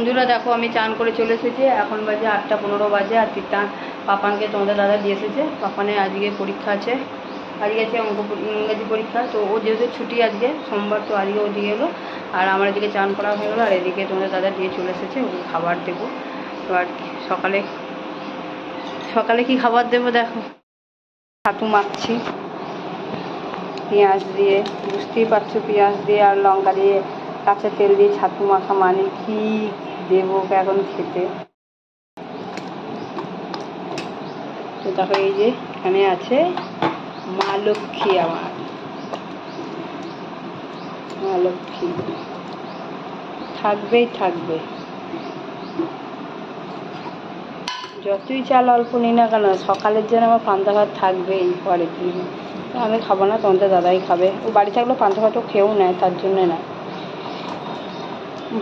বন্ধুরা দেখো আমি চান করে চলে এসেছি, এখন বাজে 8:15 বাজে। আর তিতান পাপানকে তোমাদের দাদা দিয়ে এসেছে। পাপানের আজকে পরীক্ষা আছে, আজকে আছে ইংরেজি পরীক্ষা। তো ও যেহেতু ছুটি আজকে সোমবার, তো আজকে ও দিয়ে এলো। আর আমার এদিকে চান করা হয়ে গেলো, আর এদিকে তোমাদের দাদা দিয়ে চলে এসেছে, ওকে খাবার দেবো। তো আর সকালে সকালে কি খাবার দেবো দেখো, ছাতু মাখছি পেঁয়াজ দিয়ে, বুঝতেই পারছো পেঁয়াজ দিয়ে আর লঙ্কা দিয়ে কাঁচা তেল দিয়ে ছাতু মাখা মানে কি দেবো এখন খেতে। তো দেখো এই যে এখানে আছে মা লক্ষ্মী, আমার মা লক্ষ্মী থাকবেই থাকবে, যতই চাল অল্প নিই না কেন সকালের জন্য আমার পান্তা ভাত থাকবেই পরের দিন। আমি খাবো না, তোমাদের দাদাই খাবে। ও বাড়ি থাকলেও পান্তা ভাতও খেয়েও নেয়, তার জন্যে না,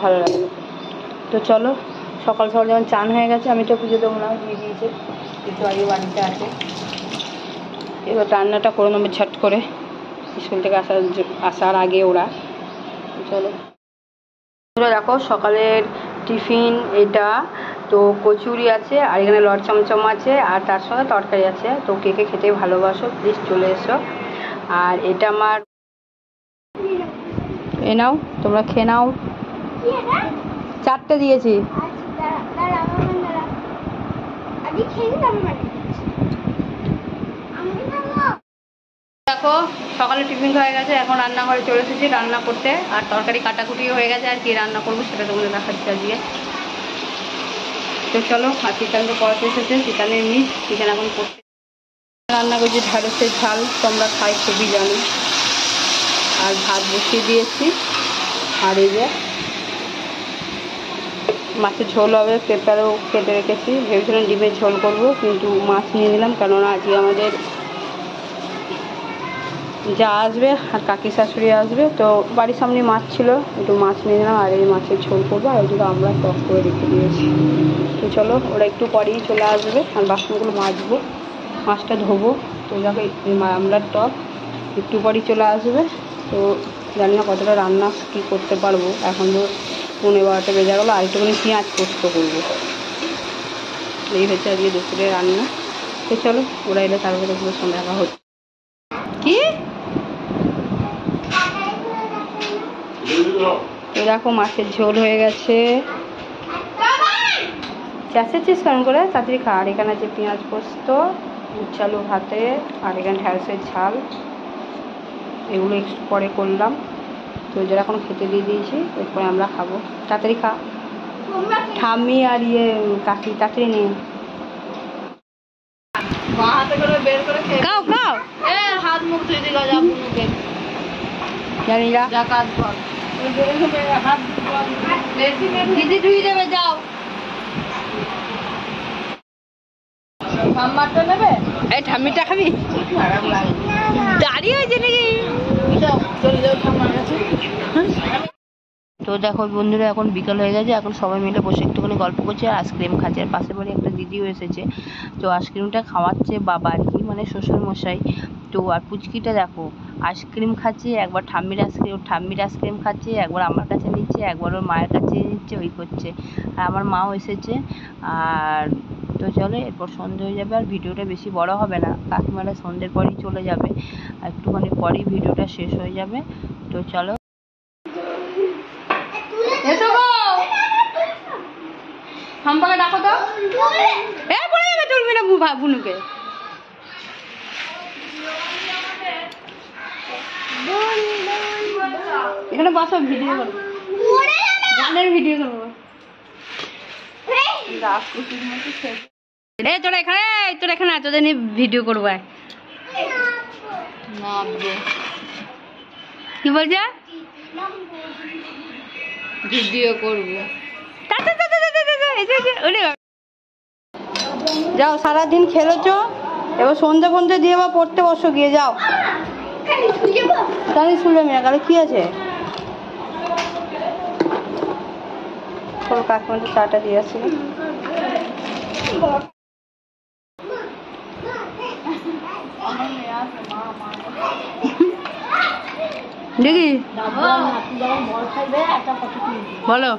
ভালো লাগে। তো চলো সকাল সকাল যেমন চান হয়ে গেছে, আমি তো পুজো দেবো না, দিয়ে দিয়েছে একটু আগে বাড়িতে আছে। এবার রান্নাটা করে নেবো ঝট করে, স্কুল থেকে আসার আগে ওরা। চলো দেখো সকালের টিফিন এটা, তো কচুরি আছে আর এখানে লট চমচম আছে আর তার সঙ্গে তরকারি আছে। তো কে কে খেতে ভালোবাসো প্লিজ চলে এসো। আর এটা আমার, এ নাও তোমরা খেয়ে নাও, 4টে দিয়েছি। দেখো সকালে টিফিন হয়ে গেছে, এখন রান্নাঘরে চলে এসেছি রান্না করতে। আর তরকারি কাটাকুটিও হয়ে গেছে, আর কি রান্না করবো সেটা তোমাদের দেখাচ্ছি আজকে। তো চলো, আর চিকেনটা পড়াতে এসেছে, চিকেনের মিট, চিকেন এখন করতে রান্না করছি ঢ্যাঁড়সের ঝাল, তোমরা খাই খুবই জানো। আর ভাত বসিয়ে দিয়েছি, আর এই যে মাছের ঝোল হবে, পেঁপেও কেটে রেখেছি। ভেবেছিলাম ডিমের ঝোল করবো, কিন্তু মাছ নিয়ে নিলাম, কেননা আজকে আমাদের যা আসবে আর কাকি শাশুড়ি আসবে, তো বাড়ির সামনে মাছ ছিল, একটু মাছ নিয়ে নিলাম। আর এই মাছের ঝোল করবো, আর ওইদিকে আমরা টক করে রেখে দিয়েছি। তো চলো ওরা একটু পরেই চলে আসবে, আর বাসনগুলো মাজবো, মাছটা ধোবো। তো দেখো আমরা টক একটু পরেই চলে আসবে। তো জানি না কতটা রান্না কী করতে পারবো, এখন তো 11:30 বেজে গেলো। আর একটুখানি পেঁয়াজ পোস্ত করবো, এই হচ্ছে আজকে দুপুরে রান্না। তো চলো ওরা এলে তারপরে পুরো সঙ্গে দেখা হচ্ছে। কি তো দেখো মাছের ঝোল হয়ে গেছে, চেঁচাচ্ছিস কেমন করে, তাড়াতাড়ি খা। আর এখানে আছে পেঁয়াজ পোস্ত, উচ্চালু ভাতে, আর এখানে ঢ্যাঁড়সের ঝাল, এগুলো একটু পরে করলাম। তো যারা এখন খেতে দিয়ে দিয়েছি, এরপরে আমরা খাবো। তাড়াতাড়ি খা, ঠাম্মি আর কাকি তাড়াতাড়ি নিয়ে খাও খাও, হাত মুখ ধুয়ে দিল জানি যা কাজ কর, দিদি ধুয়ে দেবে, যাও। নেবে এই ঠাম্মিটা খাবি, দাঁড়িয়ে হয়েছে নাকি। তো দেখো বন্ধুরা এখন বিকাল হয়ে গেছে, এখন সবাই মিলে বসে একটুখানি গল্প করছে আর আইসক্রিম খাচ্ছে। আর পাশের বাড়ি একটা দিদিও এসেছে, তো আইসক্রিমটা খাওয়াচ্ছে বাবা আর কি, মানে শ্বশুরমশাই। তো আর পুচকিটা দেখো আইসক্রিম খাচ্ছে, একবার ঠাম্মির আইসক্রিম খাচ্ছে, একবার আমার কাছে নিচ্ছে, একবার ওর মায়ের কাছে নিচ্ছে, ওই করছে। আর আমার মাও এসেছে। আর তো চলো এরপর সন্ধে হয়ে যাবে, আর ভিডিওটা বেশি বড় হবে না, কাকিমারা সন্ধ্যের পরেই চলে যাবে, আর একটুখানি পরেই ভিডিওটা শেষ হয়ে যাবে। তো চলো এসো গো, হাম্পাকে ডাকো তো, এ পড়ে যাবে, চলবে না বুনুকে। এখানে বসো, ভিডিও করবো, গানের ভিডিও করবো। তোরা এখানে তোদের নিয়ে ভিডিও করবো, কি বলছে ভিডিও করবো। যাও সারাদিন খেলেছ, এবার সন্ধ্যে ফন্ধ্যে দিয়ে বা পড়তে বসো গিয়ে, যাও। তাহলে শুনবে মেয়ে কালে কি আছে, কাকিমাদের চাটা দিয়ে আসছিল। দেখি বলো